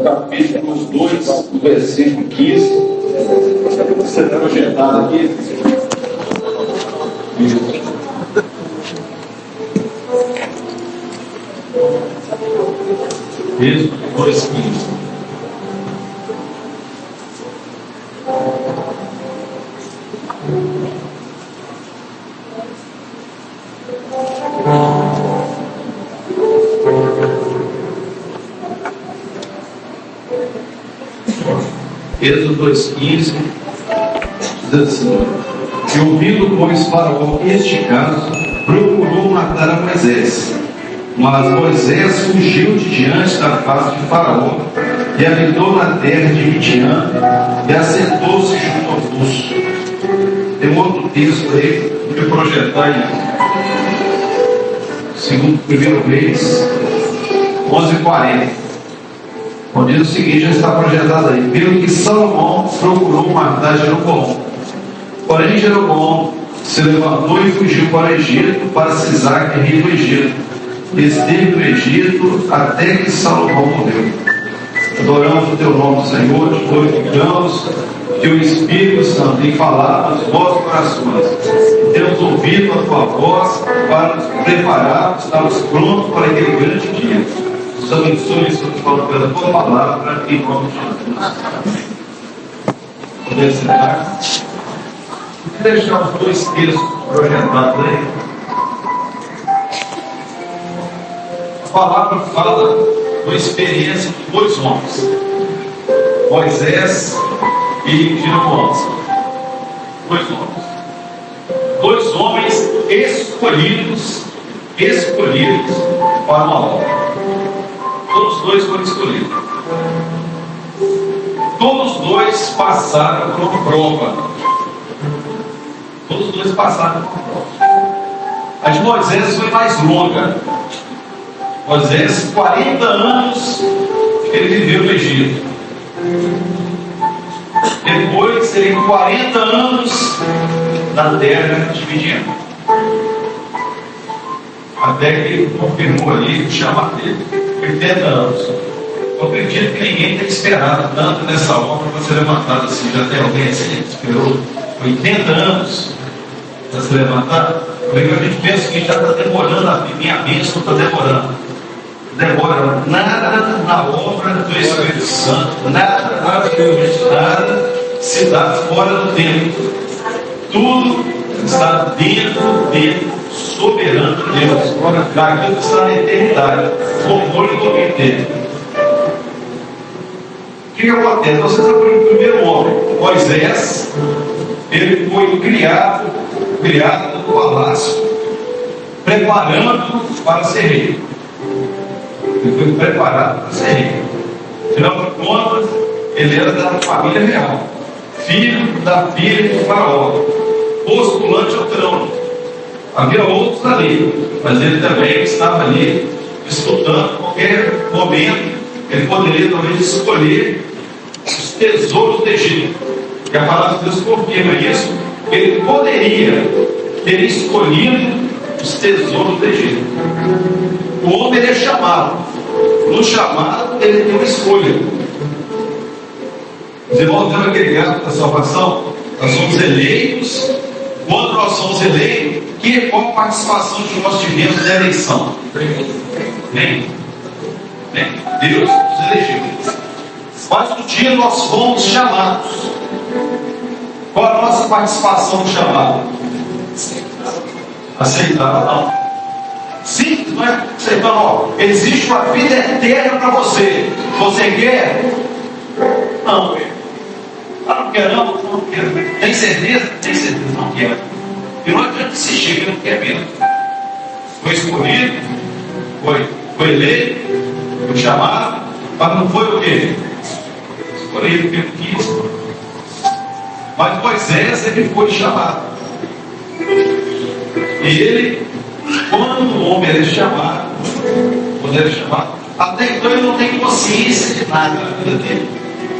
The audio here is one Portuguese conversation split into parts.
capítulo 2, versículo 15. Você está projetado aqui? Êxodo 2, 15. Êxodo 2,15 diz assim: e ouvindo, pois, Faraó este caso, procurou matar a Moisés. Mas Moisés fugiu de diante da face de Faraó e habitou na terra de Midian e assentou-se junto ao poço. Tem um outro texto aí que projetar aí, segundo 1 Reis 11:40. Onde diz o seguinte, já está projetado aí: pelo que Salomão procurou matar Jeroboão. Porém, Jeroboão se levantou e fugiu para o Egito, para Sisaque, rei do Egito. Esteve no Egito até que Salomão morreu. Adoramos o teu nome, Senhor, te glorificamos que o Espírito Santo tem falado aos vossos corações. Temos ouvido a tua voz para nos prepararmos, estarmos prontos para aquele grande dia. Nos abençoe, Senhor, falando pela tua palavra, em nome de Jesus. Poder sentar. Vou deixar os dois textos projetados aí. A palavra fala da experiência de dois homens, Moisés e Jeroboão. Dois homens escolhidos para uma obra. Todos dois foram escolhidos. Todos dois passaram por uma prova. A de Moisés foi mais longa. Moisés, 40 anos ele viveu no Egito. Depois ele 40 anos na terra de Midian. Até que ele confirmou ali o chamado dele. 80 anos. Eu acredito que ninguém tem esperado tanto nessa obra para ser levantado assim. Já tem alguém assim que esperou 80 anos para se levantar? Porque a gente pensa que já está demorando, a minha bênção está demorando. Demora nada na obra do Espírito Santo, nada se dá fora do tempo. Tudo está dentro dele, soberano de Deus, daquilo que está na eternidade, louvor e domínio dele. O que acontece? Você está por o primeiro homem, Moisés. Ele foi criado no palácio, preparando para ser rei. Ele foi preparado para ser rei. Afinal de contas, ele era da família real, filho da filha de Faraó, postulante ao trono. Havia outros ali, mas ele também estava ali, disputando. Qualquer momento, ele poderia talvez escolher os tesouros do Egito. E a palavra de Deus confirma isso. Ele poderia ter escolhido os tesouros do Egito. O homem ele é chamado. No chamado, ele tem uma escolha. Os irmãos devem agregar da salvação. Nós somos eleitos. Quando nós somos eleitos, qual a participação que nós tivemos na eleição? Nem. Deus nos elegeu. Mas no dia nós fomos chamados. Qual a nossa participação no chamado? Aceitar, não. Simples, não é? Aceitar, não. Existe uma vida eterna para você. Você quer? Não. Não quer, não quer. Tem certeza? Tem certeza, não quer. E não adianta insistir que não quer mesmo. Foi escolhido, foi eleito, foi chamado, mas não foi o quê? Escolhido pelo que quis. Mas Moisés, ele foi chamado. E ele, quando o homem é chamado, até então ele não tem consciência de nada na vida dele.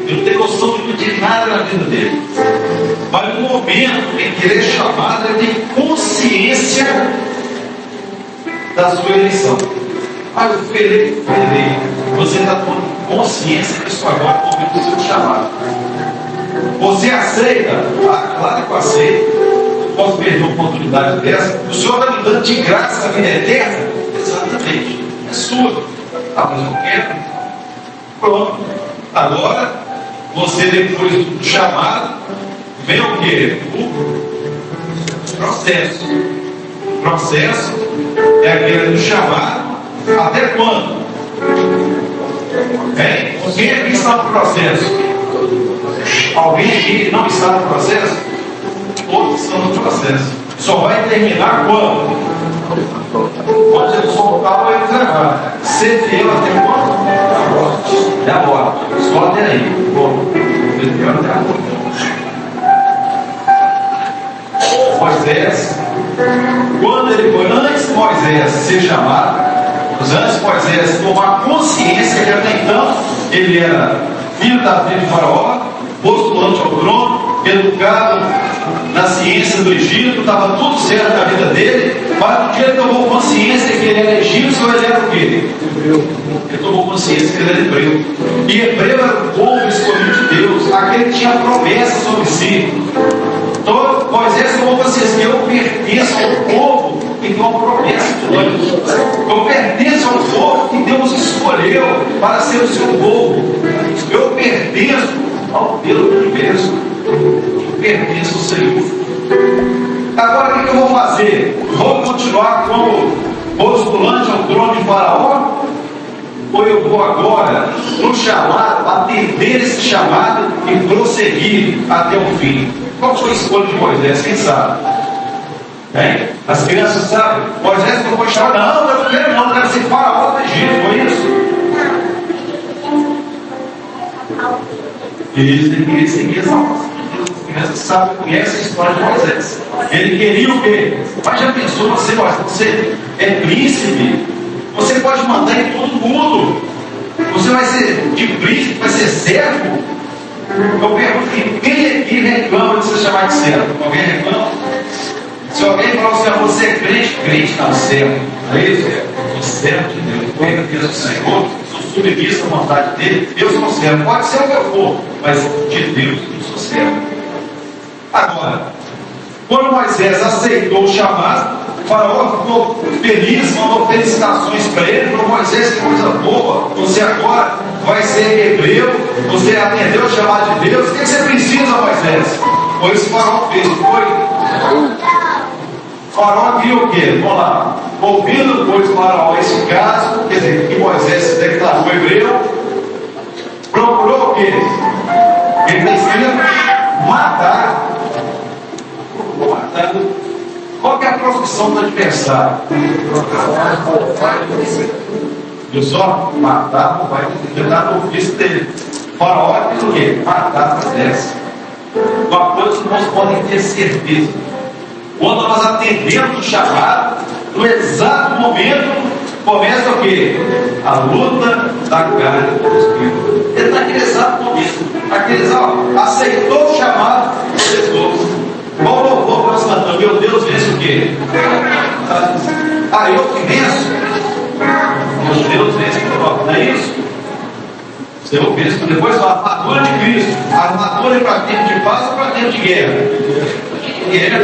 Ele não tem noção de nada na vida dele. Mas no momento em que ele é chamado, ele tem consciência da sua eleição. Eu fui eleito. Você está consciência que isso agora é o momento do seu chamado. Você aceita? Ah, claro que eu aceito. Posso perder uma oportunidade dessa? O Senhor está me dando de graça a vida eterna? Exatamente. É sua. Ah, mas eu quero. Pronto. Agora, você depois do chamado, vem o quê? O processo. O processo é aquele do chamado. Até quando? Quem aqui está no processo? Alguém aqui não está no processo? Todos estão no processo. Só vai terminar quando? Quando Jesus voltar para entregar. Ser fiel até quando? É a morte. Só até aí. Bom, até a morte. Moisés, quando ele foi antes de Moisés ser chamado, antes de Moisés tomar consciência que até então ele era filho da filha de Faraó, postulante ao trono, educado na ciência do Egito, estava tudo certo na vida dele, mas no dia ele tomou consciência que ele era egípcio, ele era o quê? Ele tomou consciência que ele era hebreu. E hebreu era o povo escolhido de Deus, aquele que tinha promessa sobre si. Então Moisés tomou consciência que eu pertenço ao povo que tem uma promessa de Deus. Eu pertenço ao povo que Deus escolheu para ser o seu povo. Eu pertenço ao Deus do universo. Eu pertenço ao Senhor. Agora o que eu vou fazer? Vou continuar como postulante ao trono de Faraó? Ou eu vou agora no chamado, atender esse chamado e prosseguir até o fim? Qual foi a escolha de Moisés? Quem sabe? As crianças sabem. Moisés não foi chamado. Não, eu não quero ser Faraó do Egito. Foi isso? Ele queria seguir essa nossa. As crianças sabem, conhecem a história de Moisés. Ele queria o quê? Mas já pensou, você é príncipe? Você pode mandar em todo mundo. Você vai ser de príncipe, vai ser servo. Eu pergunto, quem aqui reclama de ser chamado de servo? Alguém reclama? Se alguém falar assim, você é crente, crente não, servo. Não é isso? Sou servo de Deus. Pega Deus do Senhor, sou submisso à vontade dele. Eu sou servo. Pode ser o que eu for, mas de Deus eu sou servo. Agora, quando Moisés aceitou o chamado, o Faraó ficou feliz, mandou felicitações para ele, falou: Moisés, que coisa boa, você agora vai ser hebreu, você atendeu o chamado de Deus, o que você precisa, Moisés? Foi isso que o Faraó fez, foi? O Faraó viu o quê? Vamos lá, ouvindo depois o Faraó esse caso, quer dizer, que Moisés se declarou hebreu, procurou o quê? Ele precisa matar. Qual que é a profissão do adversário? Viu só? Matar, vai tentar no ofício dele. Faraó fez o quê? Matar Moisés. Uma coisa que nós podemos ter certeza: quando nós atendemos o chamado, no exato momento começa o quê? A luta da carne contra o espírito. Ele está naquele exato momento. Aceitou o chamado, aceitou. Qual louvor nós cantamos? Meu Deus vence o quê? Eu que venço? Meu Deus vence o quê? Não é isso? Senhor vence. Depois a armadura de Cristo. A armadura é para tempo de paz ou para tempo de guerra? Guerra.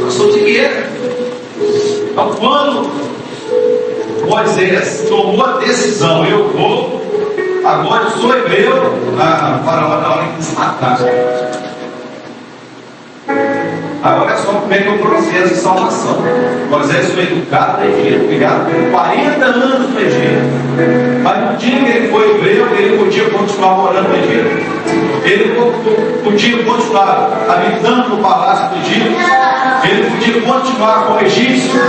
Nós somos de guerra. Então quando Moisés tomou a decisão, eu vou, agora eu sou hebreu, Faraó na hora que se matar. Agora é só como é que é o processo de salvação. Moisés foi educado no Egito, criado por 40 anos no Egito. Mas no dia que ele foi hebreu, ele podia continuar morando no Egito. Ele podia continuar habitando no palácio do Egito. Ele podia continuar como egípcio.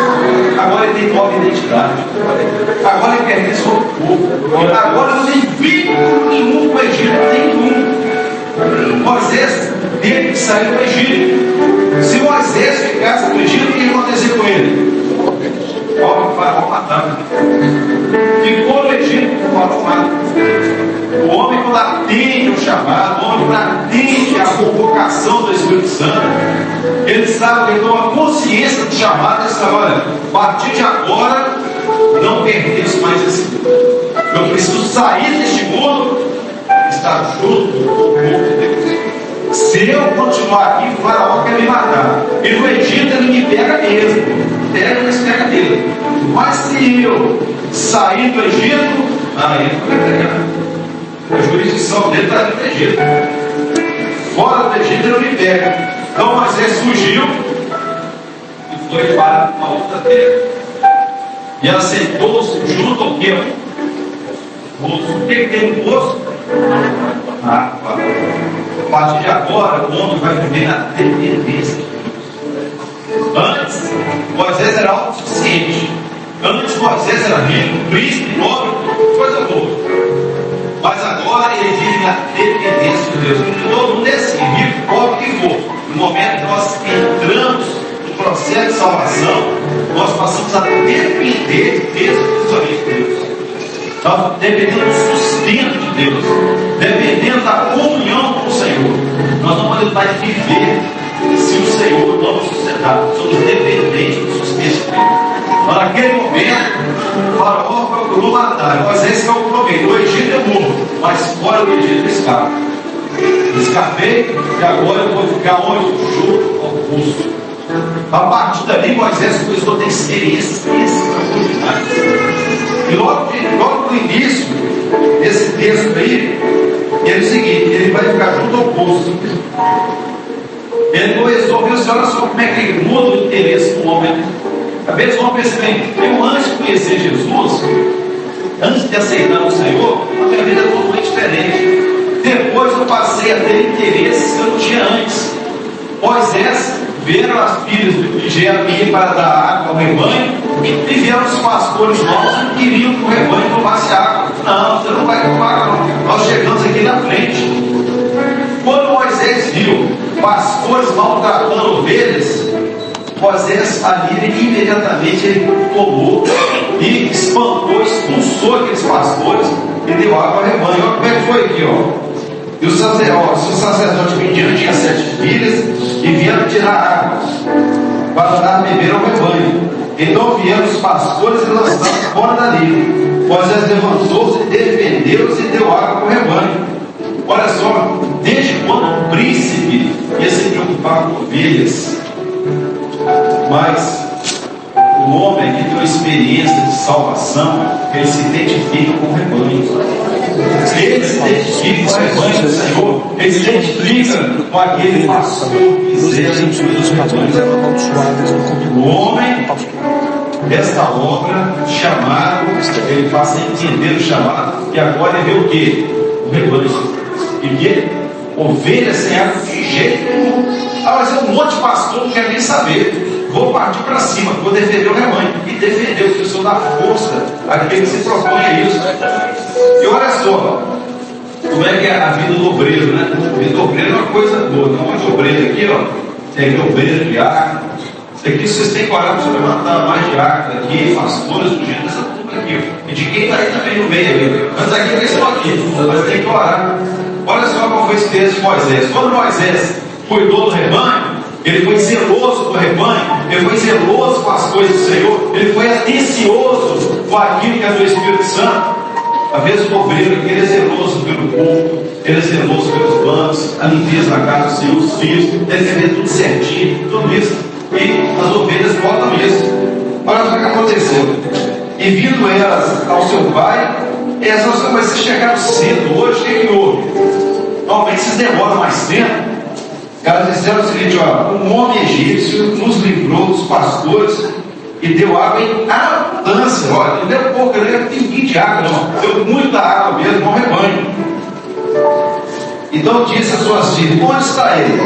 Agora ele tem nova identidade. Agora ele pertence ao povo. Agora não tem vínculo nenhum com o Egito, nenhum. Moisés teve que sair do Egito. Se Moisés ficasse no Egito, o que ia acontecer com ele? O Faraó matava. Ficou no Egito, o Faraó mata. O homem, quando atende o chamado, o homem, quando atende a convocação do Espírito Santo, ele sabe que ele toma consciência do chamado e sabe: olha, a partir de agora não pertenço mais a esse mundo. Eu preciso sair deste mundo e estar junto com o povo de Deus. Se eu continuar aqui, o faraó quer me matar. E no Egito ele me pega mesmo. Pega, mas pega dele. Mas se eu sair do Egito, aí ele vai pegar. A jurisdição dele está no Egito. Fora do Egito ele me pega. Então Moisés fugiu e foi para uma outra terra. E assentou-se junto ao que? O que tem no poço? Água. A partir de agora, o homem vai viver na dependência de Deus. Antes, Moisés era autossuficiente. Antes, Moisés era rico, príncipe, nobre, coisa boa. Mas agora ele vive na dependência de Deus. Todo mundo é assim, rico, pobre, que for. No momento que nós entramos no processo de salvação, nós passamos a depender exclusivamente de Deus. Nós dependemos do sustento de Deus, dependendo da comunhão com o Senhor. Nós não podemos mais viver se o Senhor não nos sustentar. Somos dependentes do sustento dele. Mas naquele momento, o faraó procurou matar. Moisés calculou bem: no Egito eu morro, mas fora do Egito eu escapo. Escapei e agora eu vou ficar onde? Junto ao poço. A partir dali, Moisés começou a ter experiências extraordinárias. E logo no início desse texto aí, ele é o seguinte: ele vai ficar junto ao poço. Ele começou a ver, olha só como é que ele muda o interesse do homem. Às vezes o homem pensa bem: eu antes de conhecer Jesus, antes de aceitar o Senhor, a minha vida é totalmente diferente. Depois eu passei a ter interesses que eu não tinha antes. Moisés vieram as filhas de Jeabim para dar água ao rebanho, e vieram os pastores novos que queriam que o rebanho tomasse água. Não, você não vai tomar água, não. Nós chegamos aqui na frente. Quando Moisés viu pastores maltratando ovelhas, Moisés ali imediatamente ele tomou e espantou, expulsou aqueles pastores e deu água ao rebanho. Olha como é que foi aqui, ó. E o sacerdote Midian tinha 7 filhas e vieram tirar água para dar beber ao rebanho. Então vieram os pastores e lançaram fora dali. Moisés levantou-se, defendeu-se e deu água para o rebanho. Olha só, desde quando o príncipe ia se preocupar com ovelhas, mas o homem que tem uma experiência de salvação, ele se identifica com o rebanho. Ele se identifica com o rebanho do Senhor. Ele se identifica com aquele pastor que zela em todos os rebanhos. O homem desta obra, chamado, ele passa a entender o chamado, e agora ele vê o quê? O rebanho. E que ovelha sem água de jeito nenhum. Ah, mas é um monte de pastor, não quero nem saber. Vou partir para cima, vou defender o rebanho. E defender o Senhor dá força àquele que se propõe a isso. E olha só, como é que é a vida do obreiro, né? A vida do obreiro é uma coisa boa. Não é de obreiro aqui, ó. Tem aqui obreiro de água. Aqui vocês têm que orar para você levantar mais de água aqui, pastores, do jeito dessa turma aqui, ó. E de quem está aí também no meio. Mas aqui eles estão aqui, mas tem que orar. Olha só qual foi esse texto de Moisés. Quando Moisés cuidou do rebanho, ele foi zeloso com o rebanho, ele foi zeloso com as coisas do Senhor, ele foi atencioso com aquilo que é do Espírito Santo. Às vezes o obreiro aqui, ele é zeloso pelo povo, ele é zeloso pelos bancos, a limpeza da casa do Senhor, os filhos, ele quer ver tudo certinho, tudo isso. E as ovelhas botam isso. Olha só o que aconteceu. E vindo elas ao seu pai, elas começam a chegar cedo. Hoje, o que houve? Normalmente vocês demoram mais tempo. Elas disseram o seguinte: ó, um homem egípcio nos livrou dos pastores e deu água em abundância. Olha, não deu pouco, não deu pinguim de água, não. Deu muita água mesmo ao rebanho. Então disse às suas filhas: onde está ele?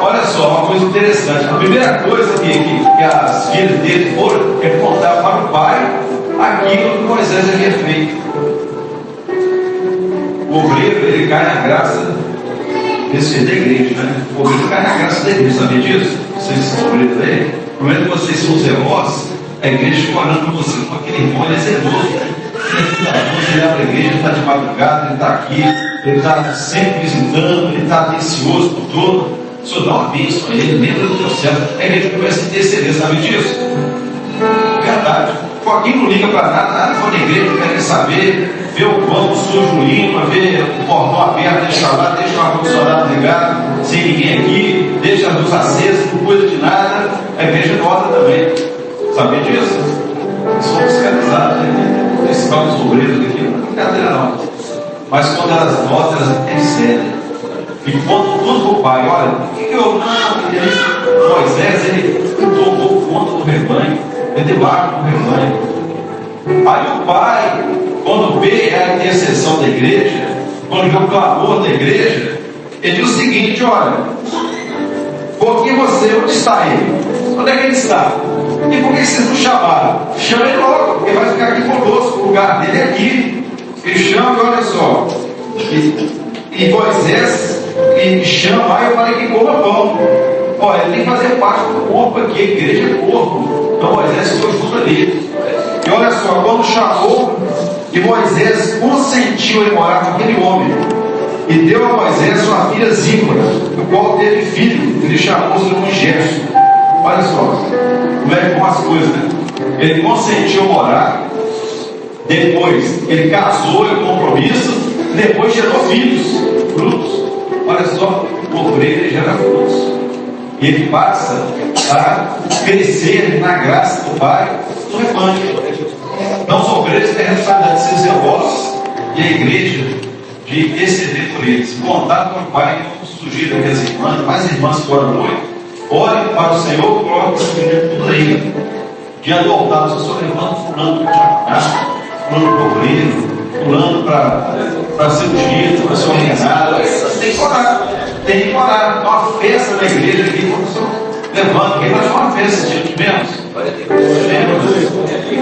Olha só, uma coisa interessante. A primeira coisa que as filhas dele foram é contar para o pai aquilo que Moisés havia feito. O obreiro, ele cai na graça desse da igreja, né? O obreiro cai na graça da igreja, sabia disso? Vocês são obreiros aí? No momento que vocês são zelosos, a igreja fica orando por você, com aquele irmão, ele é zeloso. Você leva a igreja, ele está de madrugada, ele está aqui, ele está sempre visitando, ele está atencioso por todo. O Senhor dá uma bênção a ele, lembra do teu céu. A igreja começa a interceder, sabe disso? Verdade. Joaquim não liga para nada, vou na igreja, não quer nem saber, vê o banco sujo limpa, vê o portão aberto, deixa lá, deixa o ar-condicionado ligado, sem ninguém aqui, deixa a luz acesa, não cuida de nada, a igreja volta também. Sabia disso? Somos fiscalizados, né? Esse tal dos obreiros aqui, não é brincadeira não. Mas quando elas voltam, elas intercedem. E contam tudo para o pai. Olha, o que eu não? Moisés, ele tomou conta do rebanho, ele deu água para o rebanho. Aí o pai, quando vê a intercessão da igreja, quando vê o clamor da igreja, ele diz o seguinte: olha, por que você, onde está ele? Onde é que ele está? E por que vocês não chamaram? Chama ele logo, ele vai ficar aqui conosco, o lugar dele é aqui. Ele chama e olha só. E Moisés chama, aí eu falei que coma pão. Olha, ele tem que fazer parte do corpo aqui, a igreja é corpo. Então Moisés foi junto ali. E olha só, quando chamou, e Moisés consentiu em morar com aquele homem, e deu a Moisés sua filha Zípora, o qual teve filho, ele chamou-se de Gerson. Olha só, como é que vão as coisas, né? Ele consentiu morar, depois ele casou em compromisso, depois gerou filhos, frutos. Olha só, o obreiro ele gera frutos. E ele passa a crescer na graça do Pai no rebanho. Então os obreiros têm a responsabilidade de ser zelosos e a igreja de interceder por eles. Contar com o Pai, eu sugiro que as irmãs, mais irmãs que oram muito, olhem para o Senhor, coloquem esse menino tudo aí. Diante do altar, o Senhor levanta fulano para o diaconato, fulano para o obreiro, pulando para ser ungido, para ser ordenado. Tem que orar, tem que orar. Uma festa na igreja aqui, professor. Levanta, quem vai fazer uma festa esse dia de menos?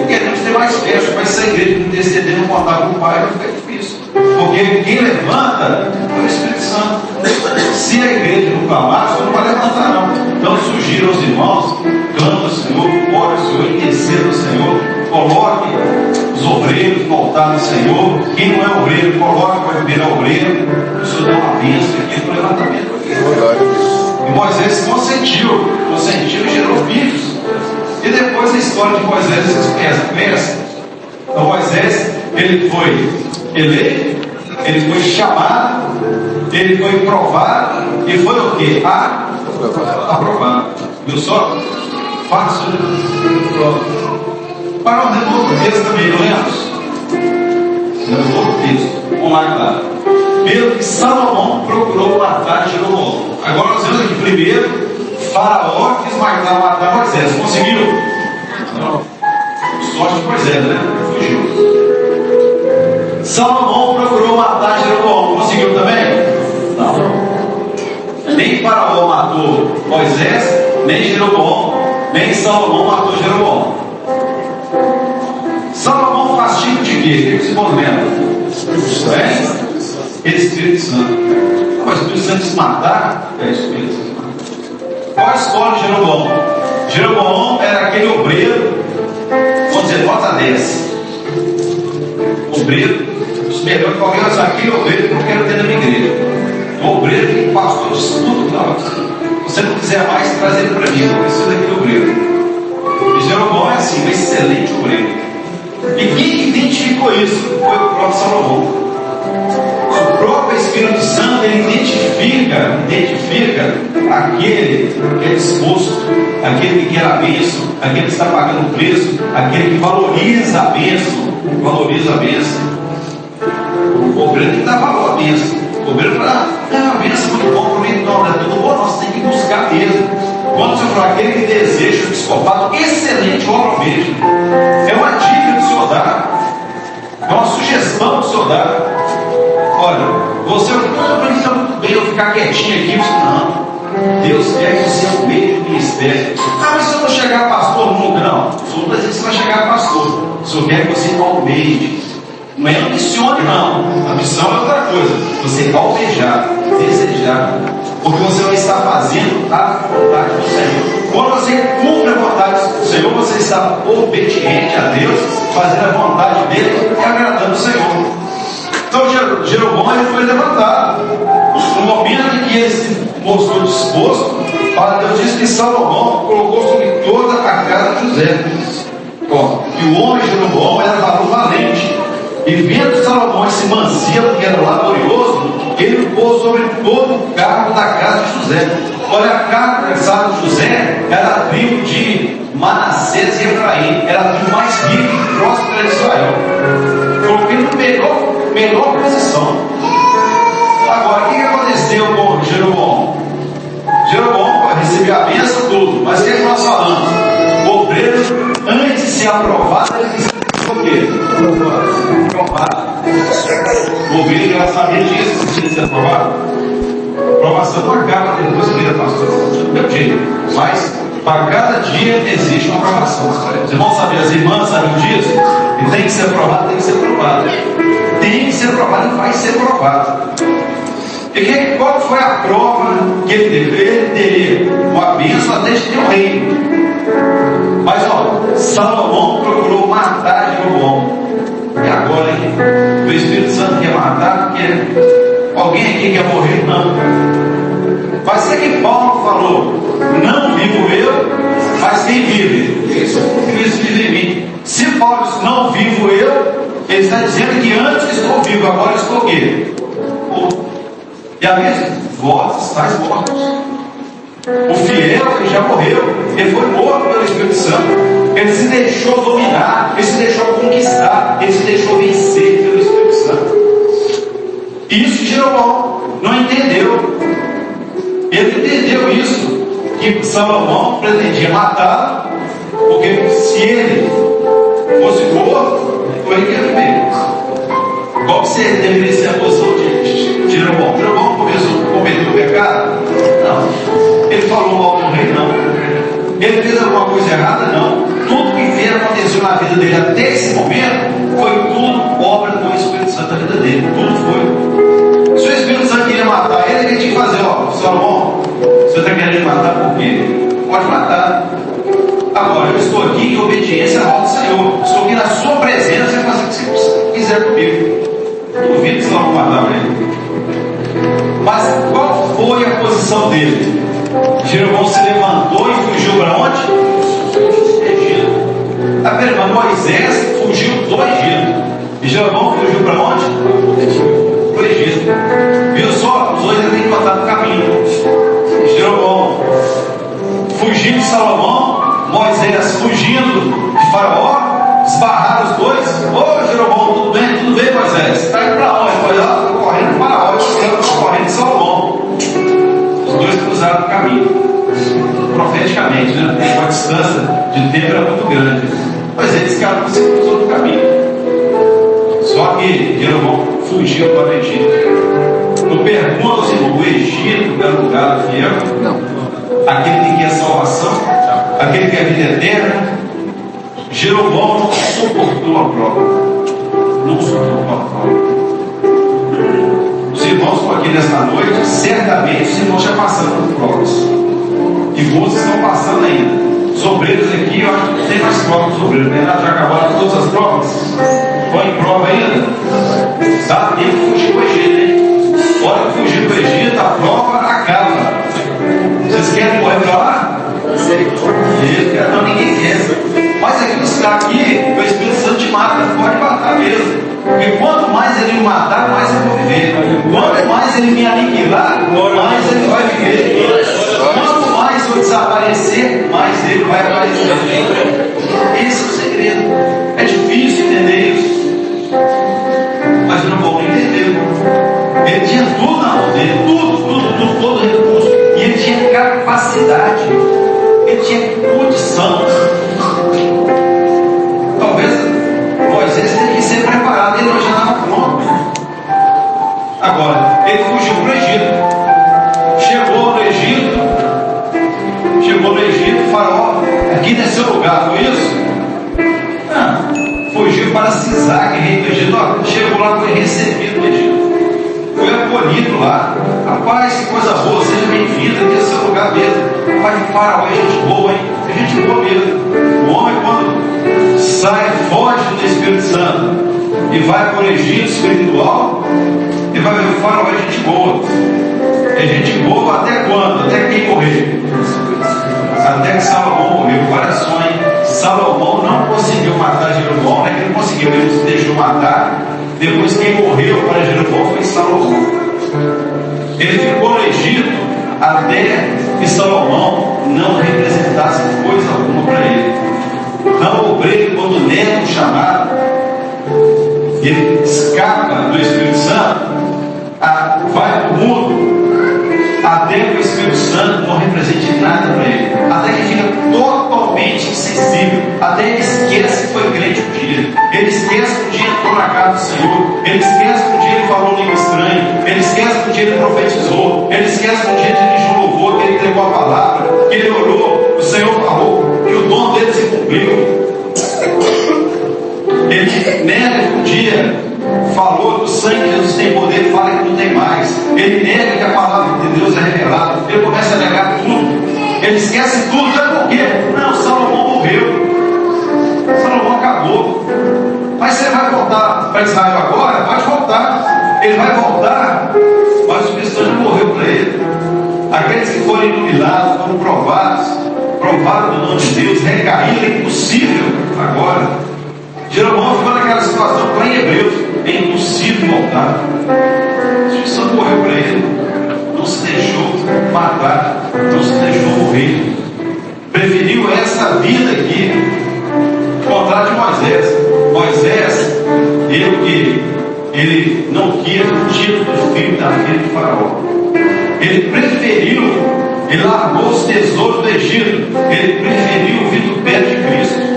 Queremos ter mais festa, mas se a igreja interceder no contar com o Pai, vai ficar difícil. Porque quem levanta é o Espírito Santo. Se a igreja não clamar, você não vai levantar, não. Então, eu sugiro aos irmãos: clame ao Senhor, ore ao Senhor, interceda ao Senhor, coloque os obreiros no altar do Senhor. Quem não é obreiro, coloque para virar obreiro. O Senhor deu uma bênção aqui no levantamento. E Moisés consentiu e gerou filhos. E depois a história de Moisés, vocês conhecem. Então Moisés, ele foi eleito, ele foi chamado, ele foi provado, e foi o quê? Aprovado. Viu só? Fácil. Para o novo texto também, não lemos? No novo texto, vamos lá, claro. Pelo que Salomão procurou matar Jeroboão. Agora nós vemos aqui primeiro, Faraó quis matar Moisés. Conseguiu? Não. Sorte de Moisés, né? Fugiu. Salomão procurou matar Jeroboão. Conseguiu também? Não. Nem Faraó matou Moisés, nem Jeroboão, nem Salomão matou Jeroboão. Salomão faz tipo de quê? O que se movimenta? Espírito Santo. O Espírito Santo se matar, é Espírito Santo. Qual a história de Jeroboão? Jeroboão era aquele obreiro, vamos dizer, nota 10. Obreiro, os melhores que alguém vai dizer, aquele obreiro que eu quero ter na minha igreja. Um obreiro que pastor de tudo, não. Se você não quiser mais, traz ele para mim, eu preciso daquele obreiro. E Jeroboão é assim, um excelente obreiro. E quem identificou isso? Foi o próprio Salomão. O próprio Espírito Santo, ele identifica aquele que é disposto, aquele que quer a bênção, aquele que está pagando o preço, aquele que valoriza a bênção. O obreiro tem que dar valor à bênção. O obreiro fala, a bênção é muito bom para mim, não é tudo bom, nós temos que buscar mesmo. Quando você fala aquele que deseja o episcopado, excelente, eu aproveito. É uma dica que o Senhor dá, é uma sugestão que o Senhor dá. Olha, você está muito bem eu ficar quietinho aqui. Não, Deus quer que você almeje o ministério. Mas se eu não chegar a pastor nunca, não. O Senhor não vai dizer que você vai chegar a pastor. O Senhor quer que você almeje. Não é ambicione, não. A missão é outra coisa. Você almejar, desejar. Porque você vai estar fazendo a vontade do Senhor. Quando você cumpre a vontade do Senhor, você está obediente a Deus, fazendo a vontade dele e agradando o Senhor. Então Jeroboão ele foi levantado. No momento em que ele se mostrou disposto, Deus disse que Salomão colocou sobre toda a casa de José. E o homem Jeroboão era varão valente, e vendo Salomão esse mancebo que era laborioso, ele o pôs sobre todo o cargo da casa de José. Olha, a casa de José era a tribo de Manassés e Efraim, era a tribo mais rica e próspera de Israel. Colocou ele na melhor posição. Agora, o que aconteceu com Jeroboão? Jeroboão recebeu a bênção tudo, mas o que é que nós falamos? O obreiro, antes de ser aprovado, ele precisa ser o quê? Aprovado. O obreiro já sabia disso, precisa ser aprovado. Aprovação não acaba depois que vira pastor, do meu jeito, mas para cada dia existe uma aprovação. Os irmãos sabem, as irmãs sabem disso, e tem que ser aprovado, tem que ser aprovado. Tem que ser aprovado e vai ser aprovado. E qual foi a prova que ele teve? Ele teria uma bênção até de ter um reino. Mas Salomão procurou matar Jeroboão. E agora, hein? O Espírito Santo quer matar, porque alguém aqui quer morrer? Não. Mas o que Paulo falou? Não vivo eu, mas quem vive? Cristo vive em mim. Se Paulo diz não vivo eu, ele está dizendo que antes estou vivo, agora estou o quê? E a mesma, vós estáis mortos. O fiel, ele já morreu, ele foi morto pelo Espírito Santo, ele se deixou dominar, ele se deixou conquistar, ele se deixou vencer pelo Espírito Santo. Isso Jeroboão não entendeu. Ele entendeu isso, que Salomão pretendia matá-lo, porque se ele fosse morto, ele ia viver. Qual que deveria ser a posição de Jeroboão? Jeroboão cometeu o pecado? Não. Ele falou mal do rei? Não. Ele fez alguma coisa errada? Não. Tudo que aconteceu na vida dele até esse momento foi tudo obra do Espírito Santo na vida dele. Tudo foi. Se o Espírito Santo queria matar ele, ele tinha que fazer: Salomão, você está querendo matar por quê? Pode matar. Agora, eu estou aqui em obediência ao do Senhor. Estou aqui na sua presença e fazer o que você quiser comigo. Duvido que Salomão matava ele. Mas qual foi a posição dele? Jeroboão se levantou e fugiu para onde? Egito. A pergunta: Moisés fugiu do Egito. E Jeroboão fugiu para onde? Para o Egito. Viu só? Os dois têm que botar no caminho. Jeroboão fugindo de Salomão, Moisés fugindo de Faraó, esbarraram os dois. Ô Jeroboão, tudo bem, Moisés? Está indo para onde? Moisés está correndo de Faraó, eu estou correndo de Salomão. Os dois cruzaram o caminho, profeticamente, né? Porque a distância de tempo era muito grande. Mas eles ficaram se cruzou no caminho. Só que Jeroboão fugiu para o Egito. Eu pergunto se o Egito era o lugar do fiel? Não. Aquele que quer salvação, aquele que quer vida eterna. Jeroboão não suportou a prova. Não suportou a prova. Os irmãos estão aqui nesta noite, certamente os irmãos já passaram por provas. E muitos estão passando ainda. Os obreiros aqui, eu acho que não tem mais provas dos obreiros, né? Já acabaram todas as provas. Estão em prova ainda? Dá tempo de fugir do Egito, hein? Hora que fugir do Egito, a prova acaba. Vocês querem correr para lá? Não, ninguém quer. Mas aqui nos caras aqui, o Espírito Santo te mata, pode matar mesmo. Porque quanto mais ele me matar, mais eu vou viver. Quanto mais ele me aniquilar, mais ele vai viver. Quanto mais eu desaparecer, mais ele vai aparecer. Esse é o segredo. É difícil entender isso. Mas eu não vou entender. Ele tinha tudo na mão dele, tudo, todo recurso. E ele tinha capacidade. Ele tinha condição. Talvez Moisés tenha que ser preparado, ele já estava pronto. Agora, ele fugiu para o Egito. Chegou no Egito, Faraó, aqui não é seu lugar, foi isso? Não. Fugiu para Sisaque, rei do Egito. Chegou lá, foi recebido no Egito. Foi acolhido lá. Rapaz, que coisa boa, seja bem-vindo, aqui é seu lugar mesmo. Rapaz, Faraó é gente boa, hein? É gente boa mesmo. O homem, quando sai, foge do Espírito Santo e vai para o Egito espiritual, ele vai ver o Faraó é gente boa. É gente boa até quando? Até quem morrer? Até que Salomão morreu. Olha só, hein? Salomão não conseguiu matar depois quem morreu para Jeroboão foi Salomão. Ele ficou no Egito até que Salomão não representasse coisa alguma para ele. Então o obreiro, quando nega o chamado, ele escapa do Espírito Santo, vai para o mundo, até que o Espírito Santo não represente nada para ele, até que fica totalmente insensível, até ele esquece que foi crente um dia, ele esquece que um dia entrou na casa do Senhor, ele esquece que um dia ele falou língua estranha, ele esquece que um dia ele profetizou, ele esquece que um dia ele dirigiu louvor, que ele entregou a palavra, que ele orou, o Senhor falou, que o dom dele se cumpriu. Ele nega que um dia falou que o sangue de Jesus tem poder e fala que não tem mais. Ele nega que a palavra de Deus é revelada. Ele começa a negar tudo. Ele esquece tudo. Sabe por quê? Não, Salomão morreu. Salomão acabou. Mas você vai voltar para Israel agora? Pode voltar. Ele vai voltar, mas o Cristo já morreu para ele. Aqueles que foram iluminados, foram provados do nome de Deus, recaíram, é impossível agora. Jeroboão ficou naquela situação que lá em Hebreus é impossível voltar. O Senhor morreu para ele, não se deixou matar, não se deixou morrer, preferiu essa vida aqui, ao contrário de Moisés. Moisés, ele não quis o título do filho da filha de Faraó. Ele preferiu, ele largou os tesouros do Egito, ele preferiu vir do pé de Cristo.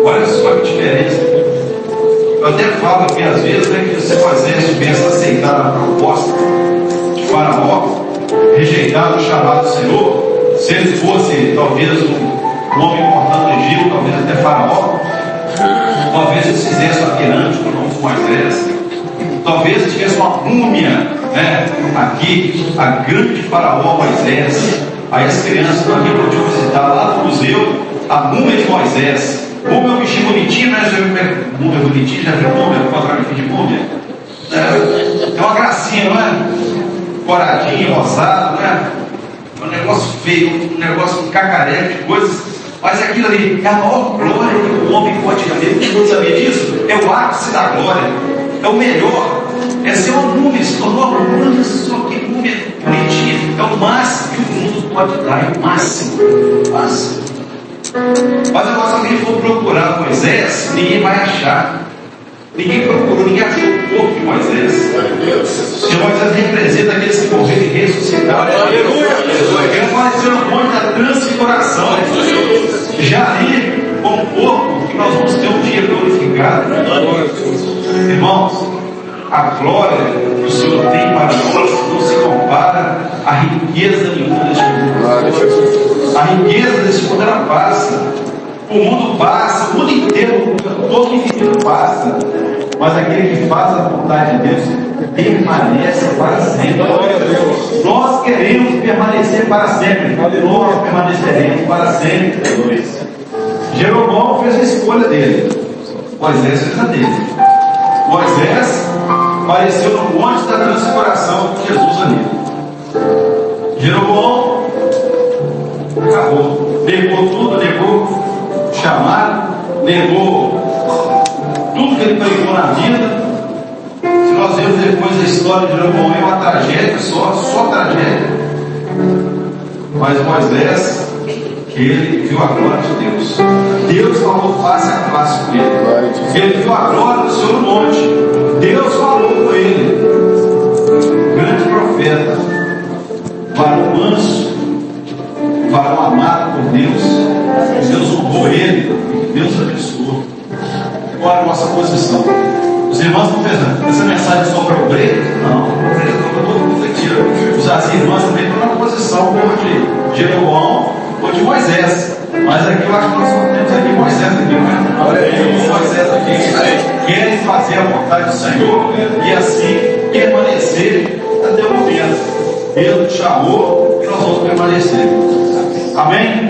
Olha só que diferença. Eu até falo que às vezes que se Moisés tivesse aceitado a proposta de Faraó, rejeitado o chamado do Senhor, se ele fosse talvez um homem importante do Egito, talvez até Faraó, talvez ele se fizesse uma pirâmide com o nome de Moisés, talvez ele tivesse uma múmia, né? Aqui, a grande Faraó Moisés. Aí as crianças estão aqui podiam visitar lá no museu a múmia de Moisés. Múmia é um bichinho bonitinho, né? Já viu múmia bonitinho? Já viu múmia? Fotografia de múmia? É uma gracinha, não é? Coradinho, rosado, né? É um negócio feio, um negócio com cacareco de coisas. Mas aquilo ali é a maior glória que o homem pode ter. Você sabia disso? É o ápice da glória. É o melhor. É ser uma múmia, se tornou uma múmia, só que múmia bonitinha. É o máximo que o mundo pode dar. É o máximo. O máximo. Mas agora, se alguém for procurar Moisés, ninguém vai achar. Ninguém procurou, ninguém achou o corpo de Moisés. Porque Moisés representa aqueles que morreram e ressuscitaram. Aleluia! Ele apareceu no monte da transfiguração. Já ali, com o corpo, que nós vamos ter um dia glorificado. Irmãos, a glória que o Senhor tem para nós não se compara à riqueza nenhuma deste mundo. A riqueza deste mundo ela passa. O mundo passa, o mundo inteiro, todo infinito passa. Mas aquele que faz a vontade de Deus permanece para sempre. Nós queremos permanecer para sempre. Nós permaneceremos para sempre. Jeroboão fez a escolha dele. Moisés fez a dele. Moisés apareceu no monte da transfiguração com Jesus ali. Jeroboão acabou. Negou tudo, negou o chamado, negou tudo que ele pregou na vida. Se nós vemos depois a história de Jeroboão, é uma tragédia só tragédia. Mas Moisés, ele viu a glória de Deus. Deus falou face a face com ele. Ele viu a glória do Senhor no monte. Deus falou com ele. Grande profeta, varão manso, varão amado por Deus. Deus honrou ele. Deus abençoou. Qual é a nossa posição? Os irmãos estão pensando, essa mensagem é só para o obreiro? Não, o obreiro é para todo mundo que tira. As irmãs também estão na posição de Jeroboão ou de Moisés. Mas aqui eu acho que nós só temos aqui Moisés aqui, não é? Olha aí, Moisés aqui. Querem fazer a vontade do Senhor e assim permanecer até o momento. Deus nos chamou e nós vamos permanecer. Amém?